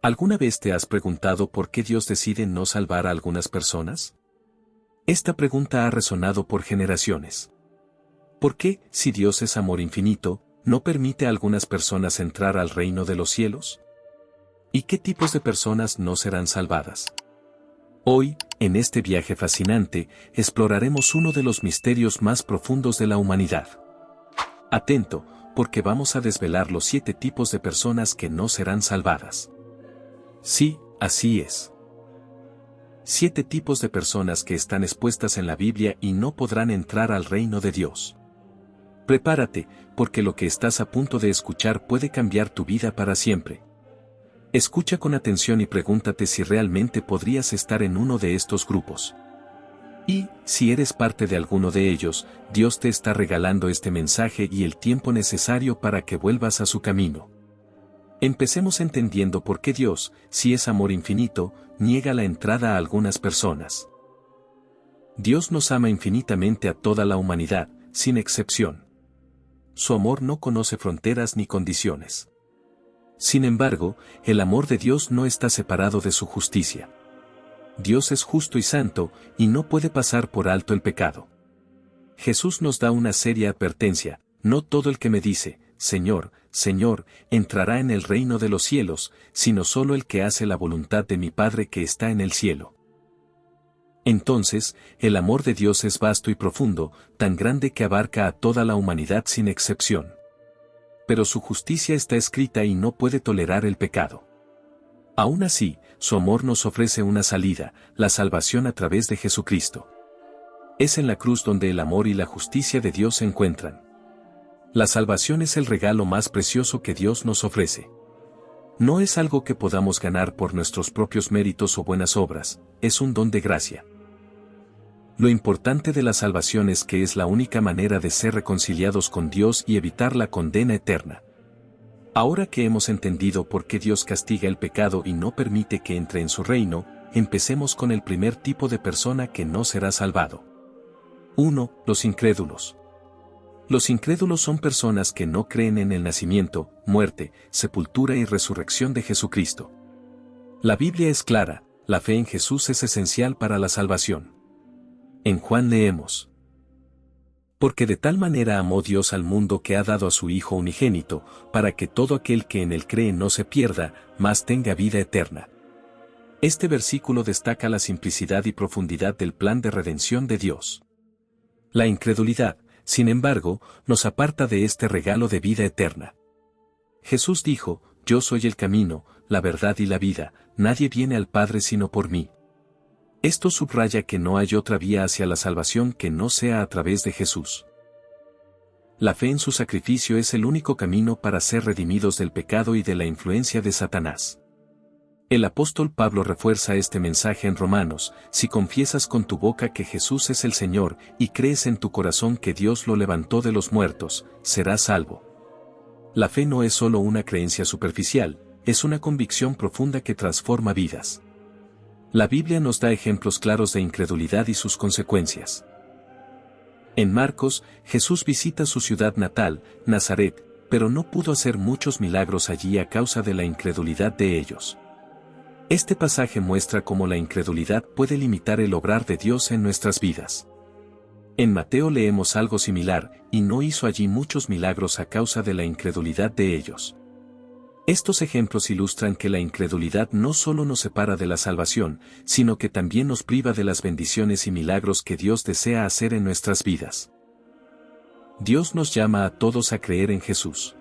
¿Alguna vez te has preguntado por qué Dios decide no salvar a algunas personas? Esta pregunta ha resonado por generaciones. ¿Por qué, si Dios es amor infinito, no permite a algunas personas entrar al reino de los cielos? ¿Y qué tipos de personas no serán salvadas? Hoy, en este viaje fascinante, exploraremos uno de los misterios más profundos de la humanidad. Atento, porque vamos a desvelar los 7 tipos de personas que no serán salvadas. Sí, así es. 7 tipos de personas que están expuestas en la Biblia y no podrán entrar al reino de Dios. Prepárate, porque lo que estás a punto de escuchar puede cambiar tu vida para siempre. Escucha con atención y pregúntate si realmente podrías estar en uno de estos grupos. Y, si eres parte de alguno de ellos, Dios te está regalando este mensaje y el tiempo necesario para que vuelvas a su camino. Empecemos entendiendo por qué Dios, si es amor infinito, niega la entrada a algunas personas. Dios nos ama infinitamente a toda la humanidad, sin excepción. Su amor no conoce fronteras ni condiciones. Sin embargo, el amor de Dios no está separado de su justicia. Dios es justo y santo, y no puede pasar por alto el pecado. Jesús nos da una seria advertencia: no todo el que me dice, Señor, Señor, entrará en el reino de los cielos, sino solo el que hace la voluntad de mi Padre que está en el cielo. Entonces, el amor de Dios es vasto y profundo, tan grande que abarca a toda la humanidad sin excepción. Pero su justicia está escrita y no puede tolerar el pecado. Aún así, su amor nos ofrece una salida, la salvación a través de Jesucristo. Es en la cruz donde el amor y la justicia de Dios se encuentran. La salvación es el regalo más precioso que Dios nos ofrece. No es algo que podamos ganar por nuestros propios méritos o buenas obras, es un don de gracia. Lo importante de la salvación es que es la única manera de ser reconciliados con Dios y evitar la condena eterna. Ahora que hemos entendido por qué Dios castiga el pecado y no permite que entre en su reino, empecemos con el primer tipo de persona que no será salvado. 1. Los incrédulos. Los incrédulos son personas que no creen en el nacimiento, muerte, sepultura y resurrección de Jesucristo. La Biblia es clara: la fe en Jesús es esencial para la salvación. En Juan leemos: porque de tal manera amó Dios al mundo que ha dado a su Hijo unigénito, para que todo aquel que en él cree no se pierda, mas tenga vida eterna. Este versículo destaca la simplicidad y profundidad del plan de redención de Dios. La incredulidad, sin embargo, nos aparta de este regalo de vida eterna. Jesús dijo: yo soy el camino, la verdad y la vida, nadie viene al Padre sino por mí. Esto subraya que no hay otra vía hacia la salvación que no sea a través de Jesús. La fe en su sacrificio es el único camino para ser redimidos del pecado y de la influencia de Satanás. El apóstol Pablo refuerza este mensaje en Romanos: si confiesas con tu boca que Jesús es el Señor y crees en tu corazón que Dios lo levantó de los muertos, serás salvo. La fe no es solo una creencia superficial, es una convicción profunda que transforma vidas. La Biblia nos da ejemplos claros de incredulidad y sus consecuencias. En Marcos, Jesús visita su ciudad natal, Nazaret, pero no pudo hacer muchos milagros allí a causa de la incredulidad de ellos. Este pasaje muestra cómo la incredulidad puede limitar el obrar de Dios en nuestras vidas. En Mateo leemos algo similar: y no hizo allí muchos milagros a causa de la incredulidad de ellos. Estos ejemplos ilustran que la incredulidad no solo nos separa de la salvación, sino que también nos priva de las bendiciones y milagros que Dios desea hacer en nuestras vidas. Dios nos llama a todos a creer en Jesús.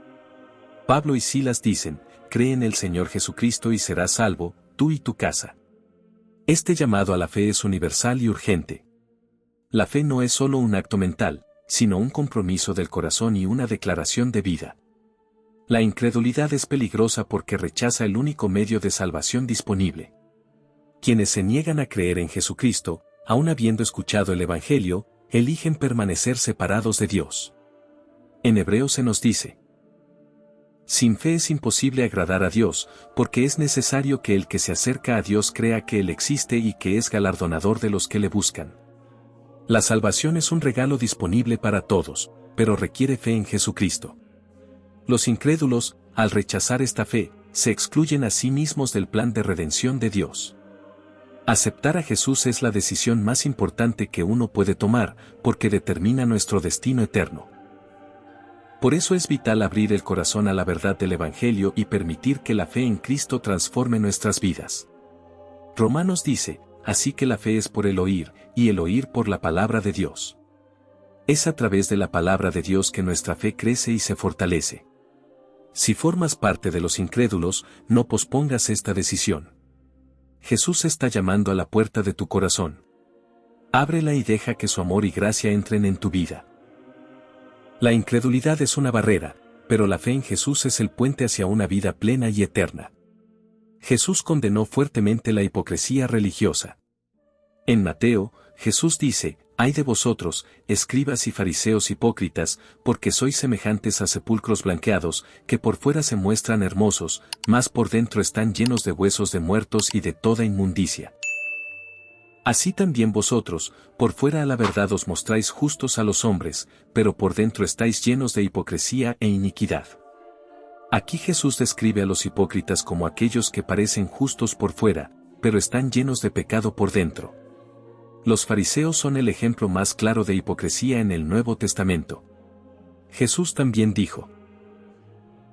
Pablo y Silas dicen: cree en el Señor Jesucristo y serás salvo, tú y tu casa. Este llamado a la fe es universal y urgente. La fe no es solo un acto mental, sino un compromiso del corazón y una declaración de vida. La incredulidad es peligrosa porque rechaza el único medio de salvación disponible. Quienes se niegan a creer en Jesucristo, aun habiendo escuchado el Evangelio, eligen permanecer separados de Dios. En Hebreos se nos dice: sin fe es imposible agradar a Dios, porque es necesario que el que se acerca a Dios crea que Él existe y que es galardonador de los que le buscan. La salvación es un regalo disponible para todos, pero requiere fe en Jesucristo. Los incrédulos, al rechazar esta fe, se excluyen a sí mismos del plan de redención de Dios. Aceptar a Jesús es la decisión más importante que uno puede tomar, porque determina nuestro destino eterno. Por eso es vital abrir el corazón a la verdad del Evangelio y permitir que la fe en Cristo transforme nuestras vidas. Romanos dice, así que la fe es por el oír, y el oír por la palabra de Dios. Es a través de la palabra de Dios que nuestra fe crece y se fortalece. Si formas parte de los incrédulos, no pospongas esta decisión. Jesús está llamando a la puerta de tu corazón. Ábrela y deja que su amor y gracia entren en tu vida. La incredulidad es una barrera, pero la fe en Jesús es el puente hacia una vida plena y eterna. Jesús condenó fuertemente la hipocresía religiosa. En Mateo, Jesús dice, «Ay de vosotros, escribas y fariseos hipócritas, porque sois semejantes a sepulcros blanqueados, que por fuera se muestran hermosos, mas por dentro están llenos de huesos de muertos y de toda inmundicia. Así también vosotros, por fuera a la verdad os mostráis justos a los hombres, pero por dentro estáis llenos de hipocresía e iniquidad». Aquí Jesús describe a los hipócritas como aquellos que parecen justos por fuera, pero están llenos de pecado por dentro. Los fariseos son el ejemplo más claro de hipocresía en el Nuevo Testamento. Jesús también dijo,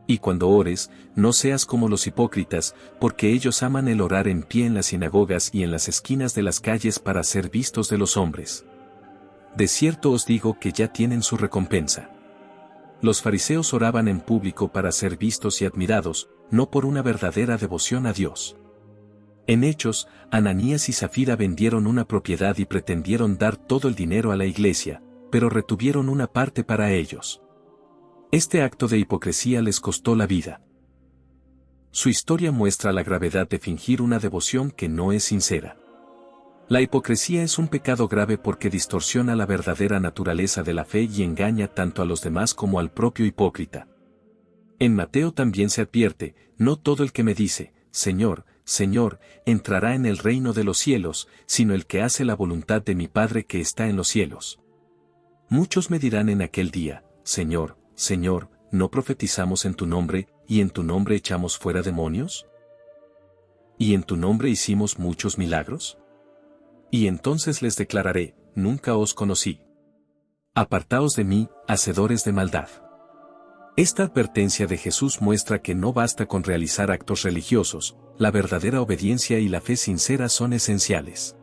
«Y cuando ores, no seas como los hipócritas, porque ellos aman el orar en pie en las sinagogas y en las esquinas de las calles para ser vistos de los hombres. De cierto os digo que ya tienen su recompensa». Los fariseos oraban en público para ser vistos y admirados, no por una verdadera devoción a Dios. En Hechos, Ananías y Zafira vendieron una propiedad y pretendieron dar todo el dinero a la iglesia, pero retuvieron una parte para ellos. Este acto de hipocresía les costó la vida. Su historia muestra la gravedad de fingir una devoción que no es sincera. La hipocresía es un pecado grave porque distorsiona la verdadera naturaleza de la fe y engaña tanto a los demás como al propio hipócrita. En Mateo también se advierte, «No todo el que me dice, Señor, Señor, entrará en el reino de los cielos, sino el que hace la voluntad de mi Padre que está en los cielos». Muchos me dirán en aquel día, «Señor, Señor, ¿no profetizamos en tu nombre, y en tu nombre echamos fuera demonios? ¿Y en tu nombre hicimos muchos milagros?». Y entonces les declararé, «Nunca os conocí. Apartaos de mí, hacedores de maldad». Esta advertencia de Jesús muestra que no basta con realizar actos religiosos, la verdadera obediencia y la fe sincera son esenciales.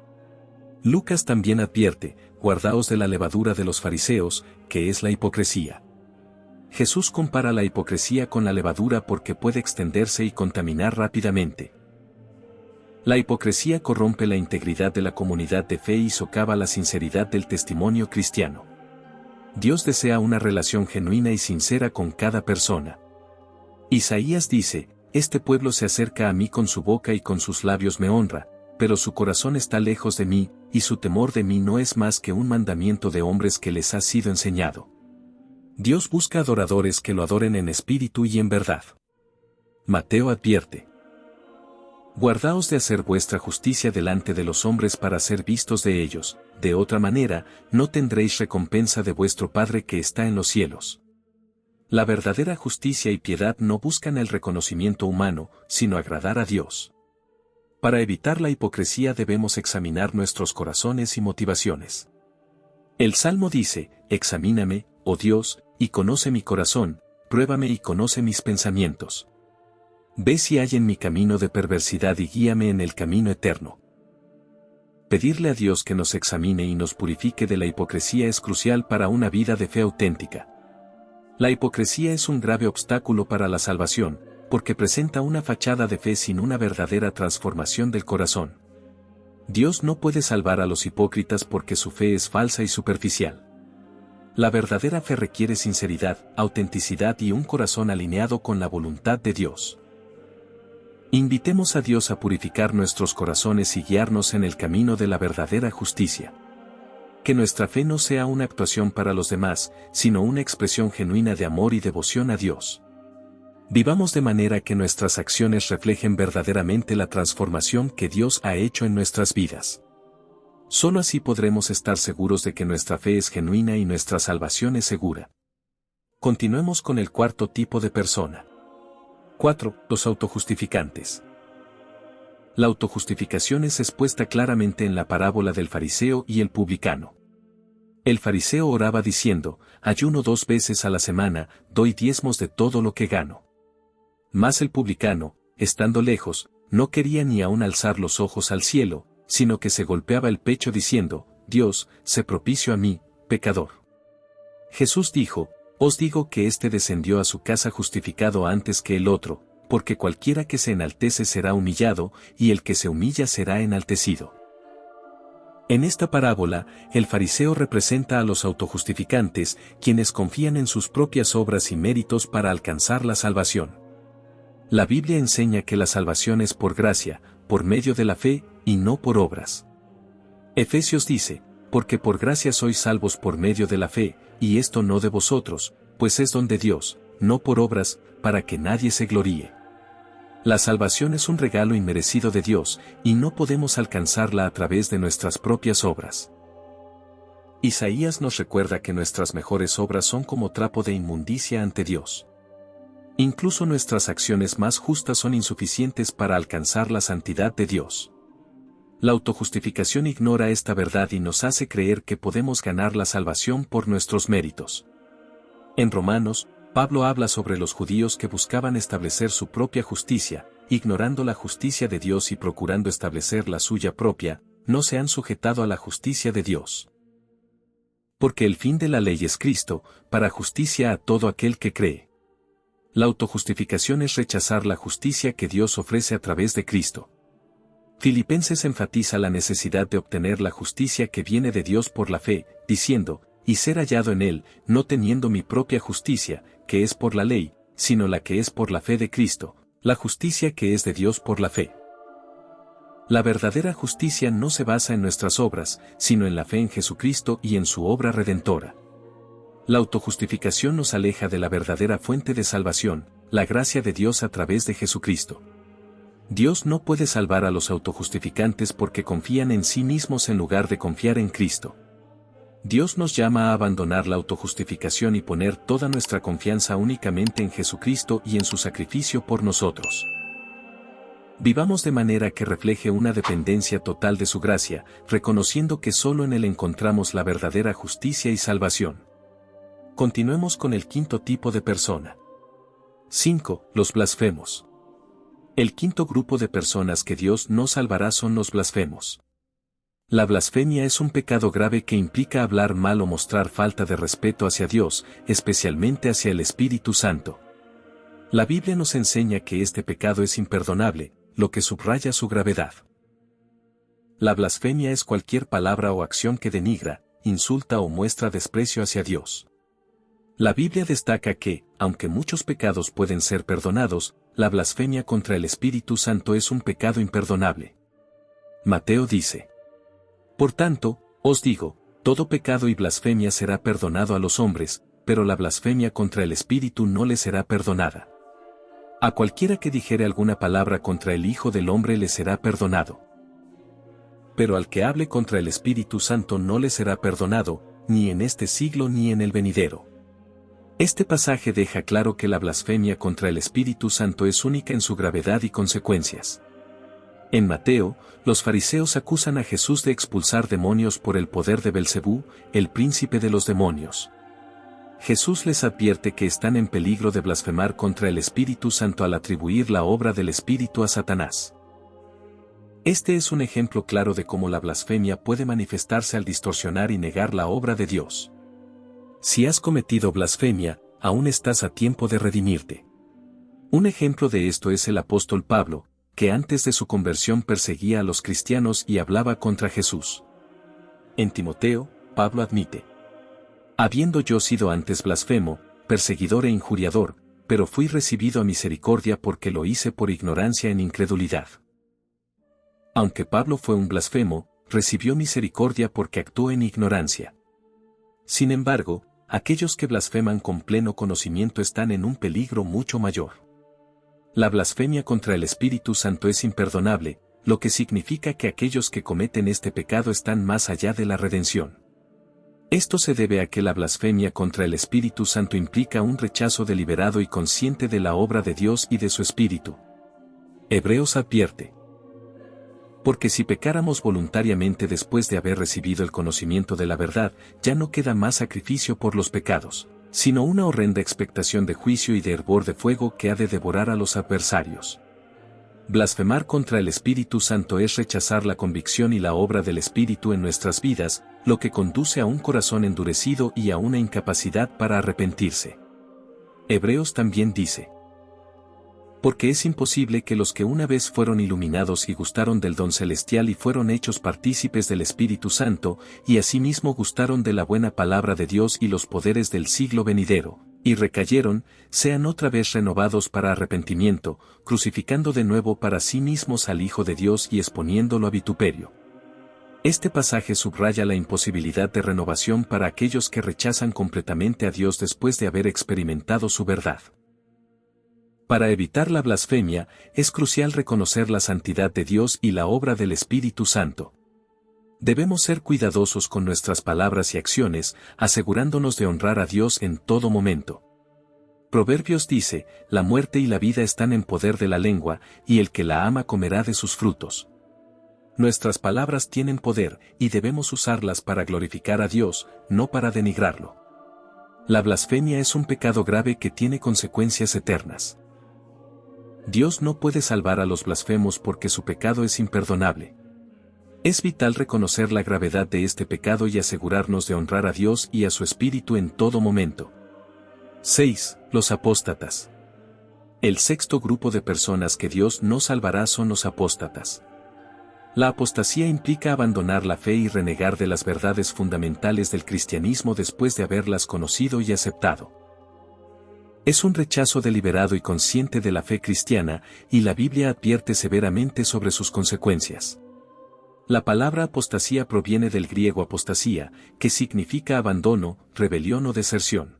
Lucas también advierte, «Guardaos de la levadura de los fariseos, que es la hipocresía». Jesús compara la hipocresía con la levadura porque puede extenderse y contaminar rápidamente. La hipocresía corrompe la integridad de la comunidad de fe y socava la sinceridad del testimonio cristiano. Dios desea una relación genuina y sincera con cada persona. Isaías dice, «Este pueblo se acerca a mí con su boca y con sus labios me honra, pero su corazón está lejos de mí, y su temor de mí no es más que un mandamiento de hombres que les ha sido enseñado». Dios busca adoradores que lo adoren en espíritu y en verdad. Mateo advierte, «Guardaos de hacer vuestra justicia delante de los hombres para ser vistos de ellos, de otra manera, no tendréis recompensa de vuestro Padre que está en los cielos». La verdadera justicia y piedad no buscan el reconocimiento humano, sino agradar a Dios. Para evitar la hipocresía debemos examinar nuestros corazones y motivaciones. El Salmo dice, «Examíname, oh Dios, y conoce mi corazón, pruébame y conoce mis pensamientos. Ve si hay en mi camino de perversidad y guíame en el camino eterno». Pedirle a Dios que nos examine y nos purifique de la hipocresía es crucial para una vida de fe auténtica. La hipocresía es un grave obstáculo para la salvación, porque presenta una fachada de fe sin una verdadera transformación del corazón. Dios no puede salvar a los hipócritas porque su fe es falsa y superficial. La verdadera fe requiere sinceridad, autenticidad y un corazón alineado con la voluntad de Dios. Invitemos a Dios a purificar nuestros corazones y guiarnos en el camino de la verdadera justicia. Que nuestra fe no sea una actuación para los demás, sino una expresión genuina de amor y devoción a Dios. Vivamos de manera que nuestras acciones reflejen verdaderamente la transformación que Dios ha hecho en nuestras vidas. Solo así podremos estar seguros de que nuestra fe es genuina y nuestra salvación es segura. Continuemos con el cuarto tipo de persona. 4. Los autojustificantes. La autojustificación es expuesta claramente en la parábola del fariseo y el publicano. El fariseo oraba diciendo, ayuno 2 veces a la semana, doy diezmos de todo lo que gano. Mas el publicano, estando lejos, no quería ni aun alzar los ojos al cielo, sino que se golpeaba el pecho diciendo, Dios, sé propicio a mí, pecador. Jesús dijo, os digo que éste descendió a su casa justificado antes que el otro, porque cualquiera que se enaltece será humillado, y el que se humilla será enaltecido. En esta parábola, el fariseo representa a los autojustificantes, quienes confían en sus propias obras y méritos para alcanzar la salvación. La Biblia enseña que la salvación es por gracia, por medio de la fe, y no por obras. Efesios dice, porque por gracia sois salvos por medio de la fe, y esto no de vosotros, pues es don de Dios, no por obras, para que nadie se gloríe. La salvación es un regalo inmerecido de Dios, y no podemos alcanzarla a través de nuestras propias obras. Isaías nos recuerda que nuestras mejores obras son como trapo de inmundicia ante Dios. Incluso nuestras acciones más justas son insuficientes para alcanzar la santidad de Dios. La autojustificación ignora esta verdad y nos hace creer que podemos ganar la salvación por nuestros méritos. En Romanos, Pablo habla sobre los judíos que buscaban establecer su propia justicia, ignorando la justicia de Dios y procurando establecer la suya propia, no se han sujetado a la justicia de Dios. Porque el fin de la ley es Cristo, para justicia a todo aquel que cree. La autojustificación es rechazar la justicia que Dios ofrece a través de Cristo. Filipenses enfatiza la necesidad de obtener la justicia que viene de Dios por la fe, diciendo, y ser hallado en él, no teniendo mi propia justicia, que es por la ley, sino la que es por la fe de Cristo, la justicia que es de Dios por la fe. La verdadera justicia no se basa en nuestras obras, sino en la fe en Jesucristo y en su obra redentora. La autojustificación nos aleja de la verdadera fuente de salvación, la gracia de Dios a través de Jesucristo. Dios no puede salvar a los autojustificantes porque confían en sí mismos en lugar de confiar en Cristo. Dios nos llama a abandonar la autojustificación y poner toda nuestra confianza únicamente en Jesucristo y en su sacrificio por nosotros. Vivamos de manera que refleje una dependencia total de su gracia, reconociendo que solo en Él encontramos la verdadera justicia y salvación. Continuemos con el quinto tipo de persona. 5. Los blasfemos. El quinto grupo de personas que Dios no salvará son los blasfemos. La blasfemia es un pecado grave que implica hablar mal o mostrar falta de respeto hacia Dios, especialmente hacia el Espíritu Santo. La Biblia nos enseña que este pecado es imperdonable, lo que subraya su gravedad. La blasfemia es cualquier palabra o acción que denigra, insulta o muestra desprecio hacia Dios. La Biblia destaca que, aunque muchos pecados pueden ser perdonados, la blasfemia contra el Espíritu Santo es un pecado imperdonable. Mateo dice: por tanto, os digo, todo pecado y blasfemia será perdonado a los hombres, pero la blasfemia contra el Espíritu no le será perdonada. A cualquiera que dijere alguna palabra contra el Hijo del Hombre le será perdonado. Pero al que hable contra el Espíritu Santo no le será perdonado, ni en este siglo ni en el venidero. Este pasaje deja claro que la blasfemia contra el Espíritu Santo es única en su gravedad y consecuencias. En Mateo, los fariseos acusan a Jesús de expulsar demonios por el poder de Belcebú, el príncipe de los demonios. Jesús les advierte que están en peligro de blasfemar contra el Espíritu Santo al atribuir la obra del Espíritu a Satanás. Este es un ejemplo claro de cómo la blasfemia puede manifestarse al distorsionar y negar la obra de Dios. Si has cometido blasfemia, aún estás a tiempo de redimirte. Un ejemplo de esto es el apóstol Pablo, que antes de su conversión perseguía a los cristianos y hablaba contra Jesús. En Timoteo, Pablo admite: habiendo yo sido antes blasfemo, perseguidor e injuriador, pero fui recibido a misericordia porque lo hice por ignorancia en incredulidad. Aunque Pablo fue un blasfemo, recibió misericordia porque actuó en ignorancia. Sin embargo, aquellos que blasfeman con pleno conocimiento están en un peligro mucho mayor. La blasfemia contra el Espíritu Santo es imperdonable, lo que significa que aquellos que cometen este pecado están más allá de la redención. Esto se debe a que la blasfemia contra el Espíritu Santo implica un rechazo deliberado y consciente de la obra de Dios y de su Espíritu. Hebreos advierte: porque si pecáramos voluntariamente después de haber recibido el conocimiento de la verdad, ya no queda más sacrificio por los pecados, sino una horrenda expectación de juicio y de hervor de fuego que ha de devorar a los adversarios. Blasfemar contra el Espíritu Santo es rechazar la convicción y la obra del Espíritu en nuestras vidas, lo que conduce a un corazón endurecido y a una incapacidad para arrepentirse. Hebreos también dice: porque es imposible que los que una vez fueron iluminados y gustaron del don celestial y fueron hechos partícipes del Espíritu Santo, y asimismo gustaron de la buena palabra de Dios y los poderes del siglo venidero, y recayeron, sean otra vez renovados para arrepentimiento, crucificando de nuevo para sí mismos al Hijo de Dios y exponiéndolo a vituperio. Este pasaje subraya la imposibilidad de renovación para aquellos que rechazan completamente a Dios después de haber experimentado su verdad. Para evitar la blasfemia, es crucial reconocer la santidad de Dios y la obra del Espíritu Santo. Debemos ser cuidadosos con nuestras palabras y acciones, asegurándonos de honrar a Dios en todo momento. Proverbios dice: la muerte y la vida están en poder de la lengua, y el que la ama comerá de sus frutos. Nuestras palabras tienen poder, y debemos usarlas para glorificar a Dios, no para denigrarlo. La blasfemia es un pecado grave que tiene consecuencias eternas. Dios no puede salvar a los blasfemos porque su pecado es imperdonable. Es vital reconocer la gravedad de este pecado y asegurarnos de honrar a Dios y a su Espíritu en todo momento. 6. Los apóstatas. El sexto grupo de personas que Dios no salvará son los apóstatas. La apostasía implica abandonar la fe y renegar de las verdades fundamentales del cristianismo después de haberlas conocido y aceptado. Es un rechazo deliberado y consciente de la fe cristiana, y la Biblia advierte severamente sobre sus consecuencias. La palabra apostasía proviene del griego apostasía, que significa abandono, rebelión o deserción.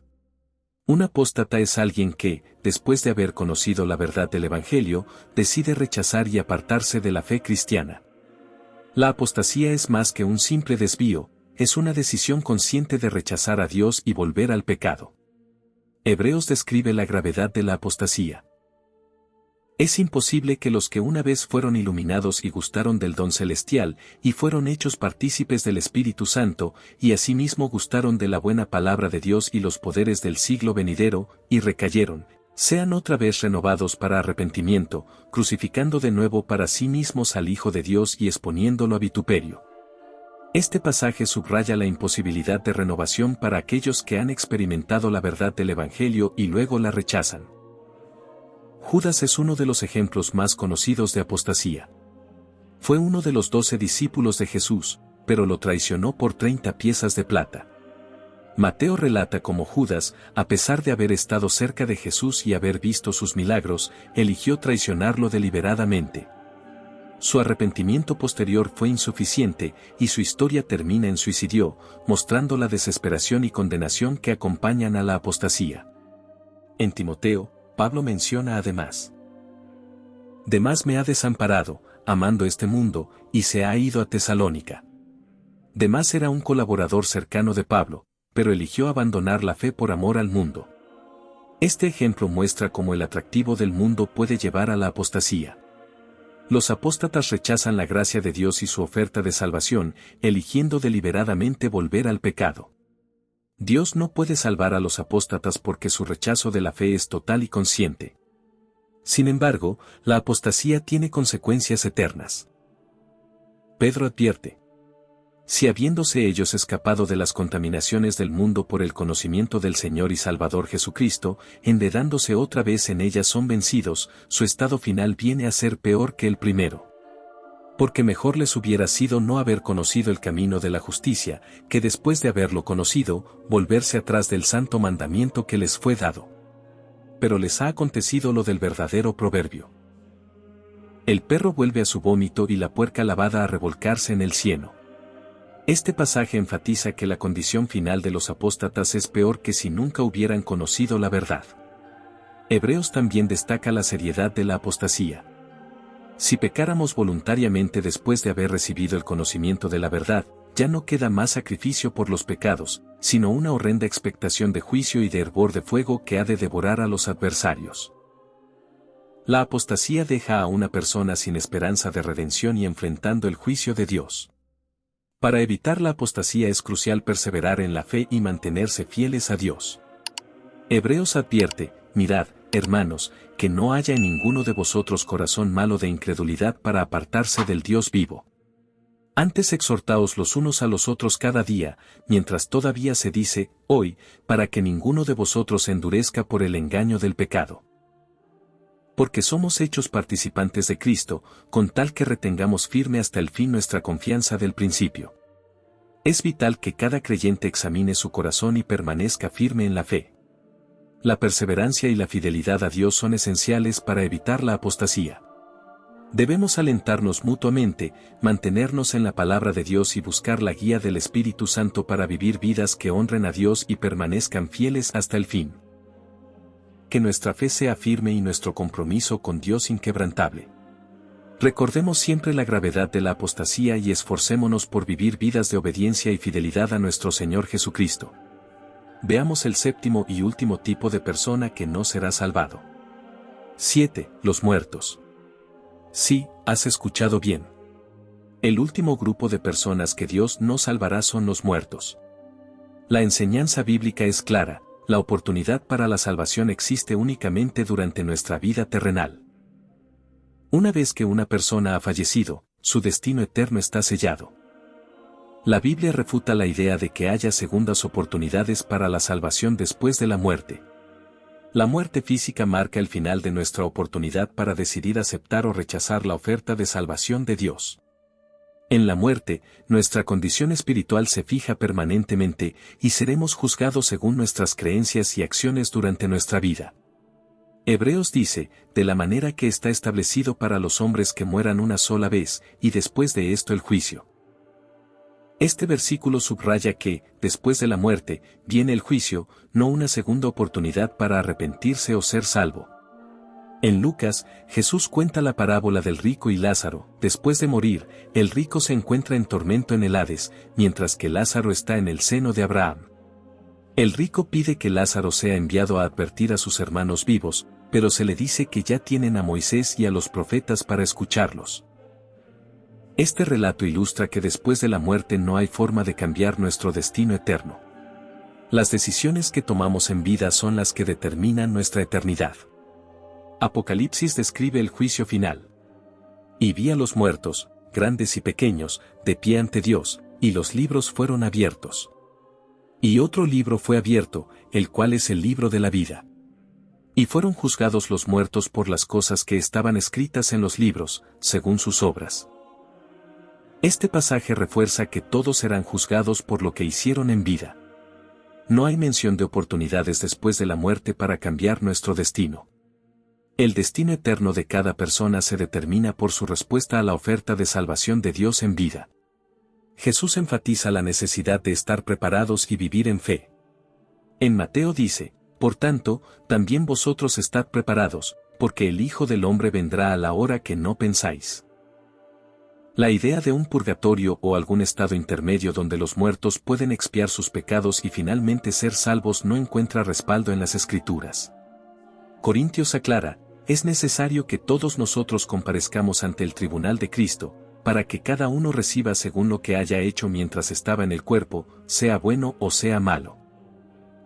Un apóstata es alguien que, después de haber conocido la verdad del Evangelio, decide rechazar y apartarse de la fe cristiana. La apostasía es más que un simple desvío, es una decisión consciente de rechazar a Dios y volver al pecado. Hebreos describe la gravedad de la apostasía. Es imposible que los que una vez fueron iluminados y gustaron del don celestial, y fueron hechos partícipes del Espíritu Santo, y asimismo gustaron de la buena palabra de Dios y los poderes del siglo venidero, y recayeron, sean otra vez renovados para arrepentimiento, crucificando de nuevo para sí mismos al Hijo de Dios y exponiéndolo a vituperio. Este pasaje subraya la imposibilidad de renovación para aquellos que han experimentado la verdad del Evangelio y luego la rechazan. Judas es uno de los ejemplos más conocidos de apostasía. Fue uno de los 12 discípulos de Jesús, pero lo traicionó por 30 piezas de plata. Mateo relata cómo Judas, a pesar de haber estado cerca de Jesús y haber visto sus milagros, eligió traicionarlo deliberadamente. Su arrepentimiento posterior fue insuficiente, y su historia termina en suicidio, mostrando la desesperación y condenación que acompañan a la apostasía. En Timoteo, Pablo menciona además: Demas me ha desamparado, amando este mundo, y se ha ido a Tesalónica. Demas era un colaborador cercano de Pablo, pero eligió abandonar la fe por amor al mundo. Este ejemplo muestra cómo el atractivo del mundo puede llevar a la apostasía. Los apóstatas rechazan la gracia de Dios y su oferta de salvación, eligiendo deliberadamente volver al pecado. Dios no puede salvar a los apóstatas porque su rechazo de la fe es total y consciente. Sin embargo, la apostasía tiene consecuencias eternas. Pedro advierte: si habiéndose ellos escapado de las contaminaciones del mundo por el conocimiento del Señor y Salvador Jesucristo, enredándose otra vez en ellas son vencidos, su estado final viene a ser peor que el primero. Porque mejor les hubiera sido no haber conocido el camino de la justicia, que después de haberlo conocido, volverse atrás del santo mandamiento que les fue dado. Pero les ha acontecido lo del verdadero proverbio: el perro vuelve a su vómito y la puerca lavada a revolcarse en el cieno. Este pasaje enfatiza que la condición final de los apóstatas es peor que si nunca hubieran conocido la verdad. Hebreos también destaca la seriedad de la apostasía. Si pecáramos voluntariamente después de haber recibido el conocimiento de la verdad, ya no queda más sacrificio por los pecados, sino una horrenda expectación de juicio y de hervor de fuego que ha de devorar a los adversarios. La apostasía deja a una persona sin esperanza de redención y enfrentando el juicio de Dios. Para evitar la apostasía es crucial perseverar en la fe y mantenerse fieles a Dios. Hebreos advierte, mirad, hermanos, que no haya en ninguno de vosotros corazón malo de incredulidad para apartarse del Dios vivo. Antes exhortaos los unos a los otros cada día, mientras todavía se dice, hoy, para que ninguno de vosotros endurezca por el engaño del pecado. Porque somos hechos participantes de Cristo, con tal que retengamos firme hasta el fin nuestra confianza del principio. Es vital que cada creyente examine su corazón y permanezca firme en la fe. La perseverancia y la fidelidad a Dios son esenciales para evitar la apostasía. Debemos alentarnos mutuamente, mantenernos en la palabra de Dios y buscar la guía del Espíritu Santo para vivir vidas que honren a Dios y permanezcan fieles hasta el fin. Que nuestra fe sea firme y nuestro compromiso con Dios inquebrantable. Recordemos siempre la gravedad de la apostasía y esforcémonos por vivir vidas de obediencia y fidelidad a nuestro Señor Jesucristo. Veamos el séptimo y último tipo de persona que no será salvado. 7. Los muertos. Sí, has escuchado bien. El último grupo de personas que Dios no salvará son los muertos. La enseñanza bíblica es clara, la oportunidad para la salvación existe únicamente durante nuestra vida terrenal. Una vez que una persona ha fallecido, su destino eterno está sellado. La Biblia refuta la idea de que haya segundas oportunidades para la salvación después de la muerte. La muerte física marca el final de nuestra oportunidad para decidir aceptar o rechazar la oferta de salvación de Dios. En la muerte, nuestra condición espiritual se fija permanentemente y seremos juzgados según nuestras creencias y acciones durante nuestra vida. Hebreos dice, de la manera que está establecido para los hombres que mueran una sola vez, y después de esto el juicio. Este versículo subraya que, después de la muerte, viene el juicio, no una segunda oportunidad para arrepentirse o ser salvo. En Lucas, Jesús cuenta la parábola del rico y Lázaro. Después de morir, el rico se encuentra en tormento en el Hades, mientras que Lázaro está en el seno de Abraham. El rico pide que Lázaro sea enviado a advertir a sus hermanos vivos, pero se le dice que ya tienen a Moisés y a los profetas para escucharlos. Este relato ilustra que después de la muerte no hay forma de cambiar nuestro destino eterno. Las decisiones que tomamos en vida son las que determinan nuestra eternidad. Apocalipsis describe el juicio final. Y vi a los muertos, grandes y pequeños, de pie ante Dios, y los libros fueron abiertos. Y otro libro fue abierto, el cual es el libro de la vida. Y fueron juzgados los muertos por las cosas que estaban escritas en los libros, según sus obras. Este pasaje refuerza que todos serán juzgados por lo que hicieron en vida. No hay mención de oportunidades después de la muerte para cambiar nuestro destino. El destino eterno de cada persona se determina por su respuesta a la oferta de salvación de Dios en vida. Jesús enfatiza la necesidad de estar preparados y vivir en fe. En Mateo dice, por tanto, también vosotros estad preparados, porque el Hijo del Hombre vendrá a la hora que no pensáis. La idea de un purgatorio o algún estado intermedio donde los muertos pueden expiar sus pecados y finalmente ser salvos no encuentra respaldo en las Escrituras. Corintios aclara, es necesario que todos nosotros comparezcamos ante el tribunal de Cristo, para que cada uno reciba según lo que haya hecho mientras estaba en el cuerpo, sea bueno o sea malo.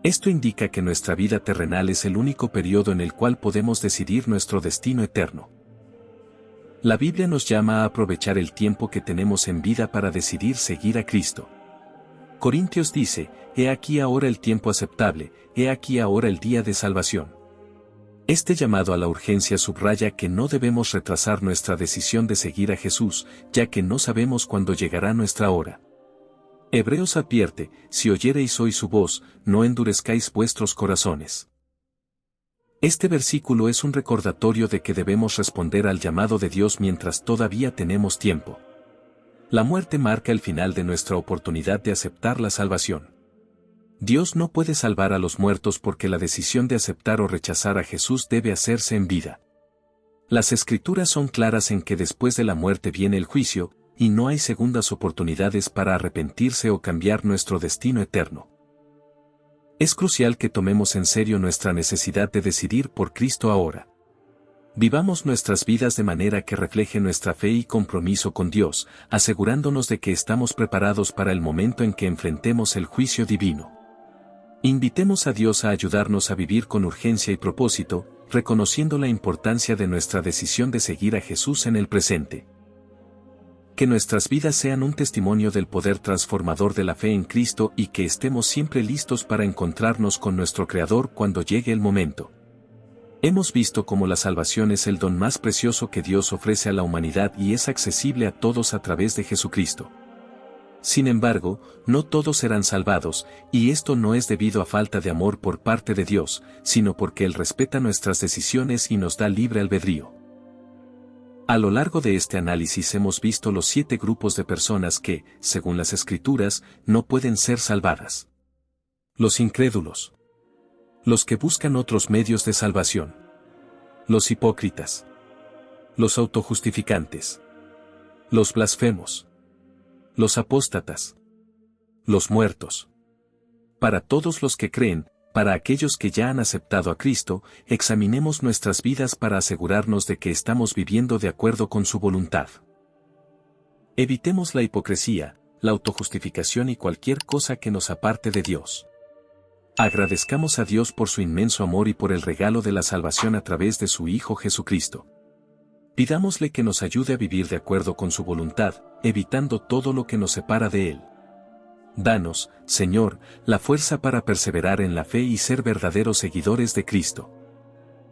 Esto indica que nuestra vida terrenal es el único periodo en el cual podemos decidir nuestro destino eterno. La Biblia nos llama a aprovechar el tiempo que tenemos en vida para decidir seguir a Cristo. Corintios dice, he aquí ahora el tiempo aceptable, he aquí ahora el día de salvación. Este llamado a la urgencia subraya que no debemos retrasar nuestra decisión de seguir a Jesús, ya que no sabemos cuándo llegará nuestra hora. Hebreos advierte, si oyereis hoy su voz, no endurezcáis vuestros corazones. Este versículo es un recordatorio de que debemos responder al llamado de Dios mientras todavía tenemos tiempo. La muerte marca el final de nuestra oportunidad de aceptar la salvación. Dios no puede salvar a los muertos porque la decisión de aceptar o rechazar a Jesús debe hacerse en vida. Las Escrituras son claras en que después de la muerte viene el juicio, y no hay segundas oportunidades para arrepentirse o cambiar nuestro destino eterno. Es crucial que tomemos en serio nuestra necesidad de decidir por Cristo ahora. Vivamos nuestras vidas de manera que refleje nuestra fe y compromiso con Dios, asegurándonos de que estamos preparados para el momento en que enfrentemos el juicio divino. Invitemos a Dios a ayudarnos a vivir con urgencia y propósito, reconociendo la importancia de nuestra decisión de seguir a Jesús en el presente. Que nuestras vidas sean un testimonio del poder transformador de la fe en Cristo y que estemos siempre listos para encontrarnos con nuestro Creador cuando llegue el momento. Hemos visto cómo la salvación es el don más precioso que Dios ofrece a la humanidad y es accesible a todos a través de Jesucristo. Sin embargo, no todos serán salvados, y esto no es debido a falta de amor por parte de Dios, sino porque Él respeta nuestras decisiones y nos da libre albedrío. A lo largo de este análisis hemos visto los 7 grupos de personas que, según las Escrituras, no pueden ser salvadas. Los incrédulos. Los que buscan otros medios de salvación. Los hipócritas. Los autojustificantes. Los blasfemos. Los apóstatas. Los muertos. Para todos los que creen, para aquellos que ya han aceptado a Cristo, examinemos nuestras vidas para asegurarnos de que estamos viviendo de acuerdo con su voluntad. Evitemos la hipocresía, la autojustificación y cualquier cosa que nos aparte de Dios. Agradezcamos a Dios por su inmenso amor y por el regalo de la salvación a través de su Hijo Jesucristo. Pidámosle que nos ayude a vivir de acuerdo con su voluntad, evitando todo lo que nos separa de Él. Danos, Señor, la fuerza para perseverar en la fe y ser verdaderos seguidores de Cristo.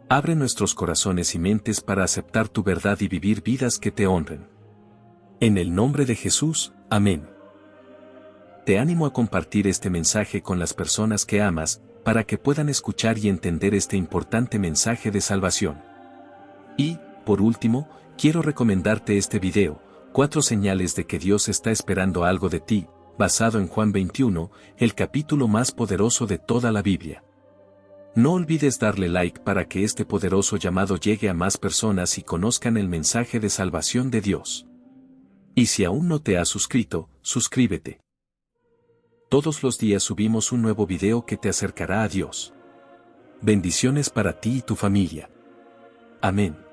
Abre nuestros corazones y mentes para aceptar tu verdad y vivir vidas que te honren. En el nombre de Jesús, amén. Te animo a compartir este mensaje con las personas que amas, para que puedan escuchar y entender este importante mensaje de salvación. Y, por último, quiero recomendarte este video, 4 señales de que Dios está esperando algo de ti, basado en Juan 21, el capítulo más poderoso de toda la Biblia. No olvides darle like para que este poderoso llamado llegue a más personas y conozcan el mensaje de salvación de Dios. Y si aún no te has suscrito, suscríbete. Todos los días subimos un nuevo video que te acercará a Dios. Bendiciones para ti y tu familia. Amén.